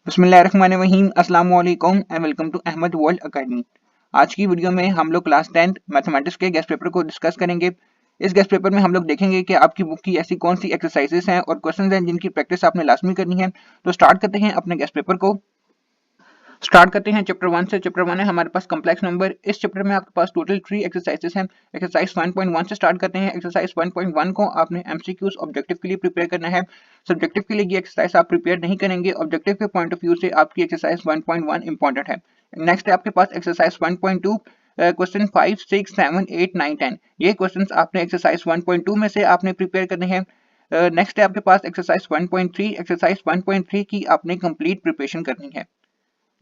बिस्मिल्लाहिर्रहमानिर्रहीम अस्सलाम वालेकुम and welcome to Ahmad world academy. आज की वीडियो में हम लोग क्लास 10th मैथमेटिक्स के गेस्ट पेपर को डिस्कस करेंगे। इस गेस्ट पेपर में हम लोग देखेंगे कि आपकी बुक की ऐसी कौन सी एक्सरसाइजेस हैं और क्वेश्चंस हैं जिनकी प्रैक्टिस आपने लाजमी करनी है। तो स्टार्ट करते हैं अपने गेस्ट पेपर को। स्टार्ट करते हैं चैप्टर 1 से। चैप्टर 1 है हमारे पास कॉम्प्लेक्स नंबर। इस चैप्टर में आपके पास टोटल 3 एक्सरसाइजेस हैं। एक्सरसाइज 1.1 से स्टार्ट करते हैं। एक्सरसाइज 1.1 को आपने एमसीक्यूज ऑब्जेक्टिव के लिए प्रिपेयर करना है। सब्जेक्टिव के लिए ये एक्सरसाइज आप प्रिपेयर नहीं करेंगे। ऑब्जेक्टिव के पॉइंट ऑफ व्यू से आपकी एक्सरसाइज 1.1 इंपॉर्टेंट है। नेक्स्ट है आपके पास एक्सरसाइज 1.2 क्वेश्चन 5, 6, 7, 8, 9, 10। ये क्वेश्चंस आपने एक्सरसाइज 1.2 में से आपने प्रिपेयर करने हैं। नेक्स्ट है आपके पास एक्सरसाइज 1.3। एक्सरसाइज 1.3 की आपने कंप्लीट प्रिपरेशन करनी है।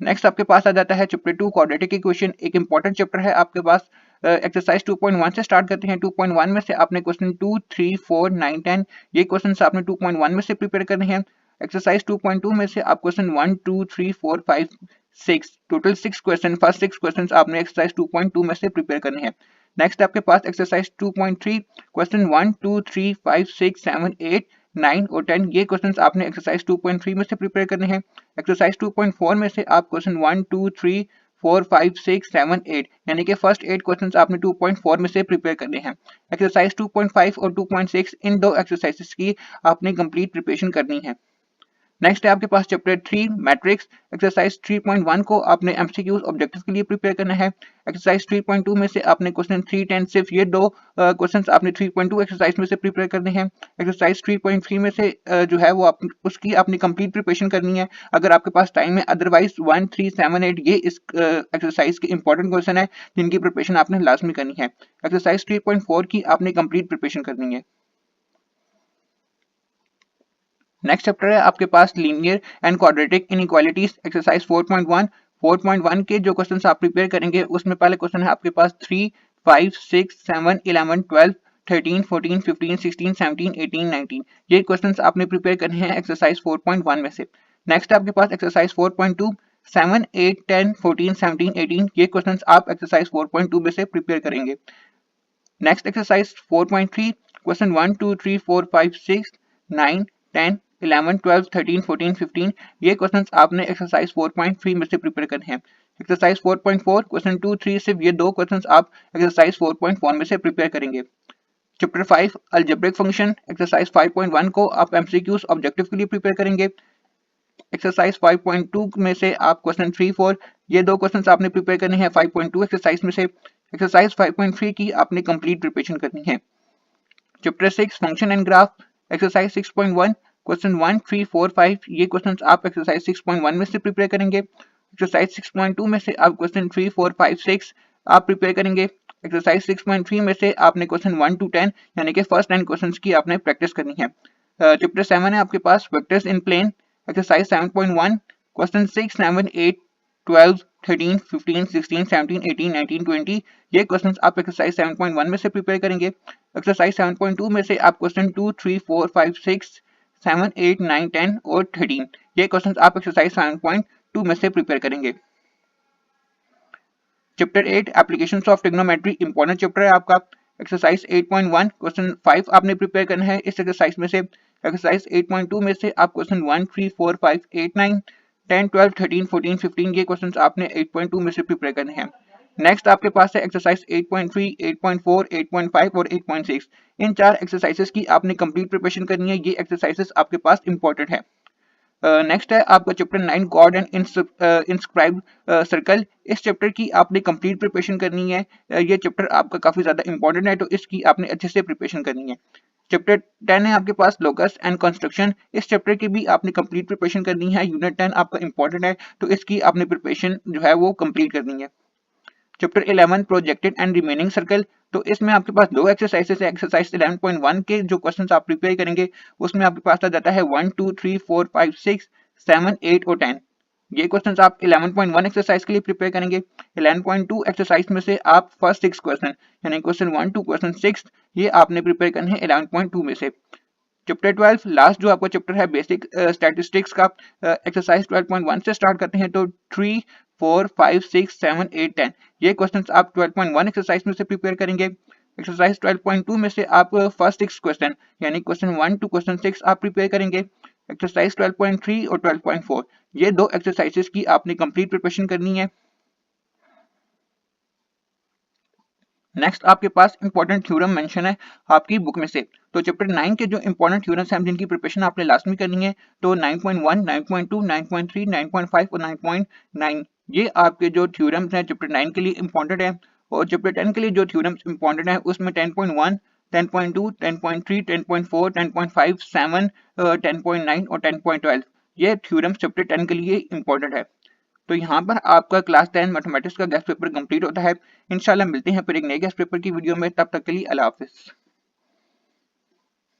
नेक्स्ट आपके पास आ जाता है चैप्टर 2 क्वाड्रेटिक इक्वेशन। एक इंपॉर्टेंट चैप्टर है आपके पास। एक्सरसाइज 2.1 से स्टार्ट करते हैं। 2.1 में से आपने क्वेश्चन 2, 3, 4, 9, 10 ये क्वेश्चंस आपने 2.1 में से प्रिपेयर करने हैं। एक्सरसाइज 2.2 में से आप question 1, 2, 3, 4, 5, 6 total 6 question first 6 questions आपने एक्सरसाइज 2.2 में से प्रिपेयर करने हैं। नेक्स्ट आपके पास एक्सरसाइज 2.3 क्वेश्चन 1, 2, 3, 5, 6, 7, 8, 9 और 10 ये क्वेश्चंस आपने एक्सरसाइज 2.3 में से प्रिपेयर करने हैं। एक्सरसाइज 2.4 में से आप क्वेश्चन 1, 2, 3, 4, 5, 6, 7, 8 यानी कि फर्स्ट 8 क्वेश्चंस आपने 2.4 में से प्रिपेयर करने हैं। एक्सरसाइज 2.5 और 2.6 इन दो एक्सरसाइजेस की आपने कंप्लीट प्रिपरेशन करनी है। नेक्स्ट है आपके पास चैप्टर 3 मैट्रिक्स। एक्सरसाइज 3.1 को आपने एमसीक्यूज ऑब्जेक्टिव के लिए प्रिपेयर करना है। एक्सरसाइज 3.2 में से आपने क्वेश्चन 3, 10 सिर्फ ये दो क्वेश्चंस आपने 3.2 एक्सरसाइज में से प्रिपेयर करने हैं। एक्सरसाइज 3.3 में से जो है वो उसकी आपने कंप्लीट प्रिपरेशन करनी है अगर आपके पास टाइम है। अदरवाइज 1, 3, 7, 8 ये इस एक्सरसाइज के इंपॉर्टेंट क्वेश्चन है जिनकी प्रिपरेशन आपने लाजमी करनी है। एक्सरसाइज 3.4 की आपने कंप्लीट प्रिपरेशन करनी है। नेक्स्ट चैप्टर है आपके पास linear and quadratic inequalities. Exercise 4.1। 4.1 के जो क्वेश्चंस आप प्रिपेयर करेंगे उसमें पहले क्वेश्चन है आपके पास 3, 5, 6, 7, 11, 12, 13, 14, 15, 16, 17, 18, 19 ये क्वेश्चंस आपने प्रिपेयर करने हैं एक्सरसाइज 4.1 में से। नेक्स्ट आपके पास एक्सरसाइज 4.2 7, 8, 10, 14, 17, 18 ये क्वेश्चंस आप एक्सरसाइज 4.2 में से प्रिपेयर करेंगे। नेक्स्ट एक्सरसाइज 4.3 क्वेश्चन 1, 2, 3, 4, 5, 6, 9, 10, 11, 12, 13, 14, 15 ये क्वेश्चंस आपने एक्सरसाइज 4.3 में से प्रिपेयर करने हैं। एक्सरसाइज 4.4 क्वेश्चन 2, 3 सिर्फ ये दो क्वेश्चंस आप एक्सरसाइज 4.4 में से प्रिपेयर करेंगे। Chapter 5 algebraic function. एक्सरसाइज 5.1 को आप एमसीक्यूज ऑब्जेक्टिव के लिए प्रिपेयर करेंगे। एक्सरसाइज 5.2 में से आप क्वेश्चन 3, 4 ये दो क्वेश्चंस आपने प्रिपेयर करने हैं 5.2 एक्सरसाइज में से। एक्सरसाइज 5.3 की आपने कंप्लीट प्रिपरेशन करनी है। Chapter 6 function and graph. Exercise 6.1 question 1, 3, 4, 5 ये क्वेश्चंस आप एक्सरसाइज 6.1 में से प्रिपेयर करेंगे। एक्सरसाइज 6.2 में से आप क्वेश्चन 3, 4, 5, 6 आप प्रिपेयर करेंगे। एक्सरसाइज 6.3 में से आपने क्वेश्चन 1 to 10 यानी कि फर्स्ट 10 क्वेश्चंस की आपने प्रैक्टिस करनी है। चैप्टर 7 है आपके पास vectors in plane. Exercise 7.1 question 6, 7, 8, 12, 13, 15, 16, 17, 18, 19, 20 ये क्वेश्चंस आप एक्सरसाइज 7.1 में से प्रिपेयर करेंगे। एक्सरसाइज 7.2 में से आप क्वेश्चन 2, 3, 4, 5, 6, 7, 8, 9, 10 और 13 ये क्वेश्चंस आप एक्सरसाइज 7.2 में से प्रिपेयर करेंगे। Chapter 8 applications of trigonometry important chapter है आपका। एक्सरसाइज 8.1 क्वेश्चन 5 आपने प्रिपेयर करना है इस एक्सरसाइज में से। एक्सरसाइज 8.2 में से आप क्वेश्चन 1, 3, 4, 5, 8, 9, 10, 12, 13, 14, 15 ये क्वेश्चंस आपने 8.2 में से प्रिपेयर करने हैं। नेक्स्ट आपके पास है एक्सरसाइज 8.3, 8.4, 8.5 और 8.6 इन चार एक्सरसाइजेस की आपने कंप्लीट प्रिपरेशन करनी है। ये एक्सरसाइजेस आपके पास इंपॉर्टेंट है। नेक्स्ट है आपका chapter 9 God and inscribe circle. इस चैप्टर की आपने कंप्लीट प्रिपरेशन करनी है। ये चैप्टर आपका काफी ज्यादा इंपॉर्टेंट है तो इसकी आपने अच्छे से प्रिपरेशन करनी है। चैप्टर 10 है आपके पास लोकस एंड कंस्ट्रक्शन। इस चैप्टर की भी आपने कंप्लीट प्रिपरेशन करनी है। यूनिट 10 आपका इंपॉर्टेंट है तो इसकी आपने प्रिपरेशन जो है वो कंप्लीट करनी है। Chapter 11 projected and remaining circle. तो इसमें आपके पास दो एक्सरसाइजेस है। एक्सरसाइज 11.1 के जो क्वेश्चंस आप प्रिपेयर करेंगे उसमें आपके पास आ जाता है 1, 2, 3, 4, 5, 6, 7, 8 और 10 ये क्वेश्चंस आप 11.1 एक्सरसाइज के लिए प्रिपेयर करेंगे। 11.2 एक्सरसाइज में से आप फर्स्ट 6 क्वेश्चन यानी क्वेश्चन 1 टू क्वेश्चन 6 ये आपने प्रिपेयर करने हैं 11.2 में से। चैप्टर 12 लास्ट जो आपका चैप्टर है बेसिक स्टैटिस्टिक्स का। एक्सरसाइज 12.1 से स्टार्ट करते हैं तो 3, 4, 5, 6, 7, 8, 10 ये क्वेश्चंस आप 12.1 एक्सरसाइज में से प्रिपेयर करेंगे। एक्सरसाइज 12.2 में से आप फर्स्ट 6 क्वेश्चन यानी क्वेश्चन 1 टू क्वेश्चन 6 आप प्रिपेयर करेंगे। एक्सरसाइज 12.3 और 12.4, ये दो एक्सरसाइजेस की आपने कंप्लीट प्रिपरेशन करनी है। नेक्स्ट आपके पास इंपॉर्टेंट थ्योरम मेंशन है आपकी बुक में से। तो चैप्टर 9 के जो इंपॉर्टेंट थ्योरम्स हैं जिनकी प्रिपरेशन आपने लास्ट में करनी है, तो 9.1, 9.2, 9.3, 9.5 और 9.9, ये आपके जो थ्योरम्स हैं चैप्टर 9 के लिए इंपॉर्टेंट है। और चैप्टर 10 के लिए जो थ्योरम्स इंपॉर्टेंट है उसमें 10.1, 10.2, 10.3, 10.4, 10.5, 7, 10.9 और 10.12, ये थ्योरम्स चैप्टर 10 के लिए इंपॉर्टेंट है। तो यहाँ पर आपका क्लास 10 मैथमेटिक्स का गेस्ट पेपर कंप्लीट होता है। इंशाल्लाह मिलते हैं फिर एक नए गेस्ट पेपर की वीडियो में, तब तक के लिए अल्लाह हाफिज।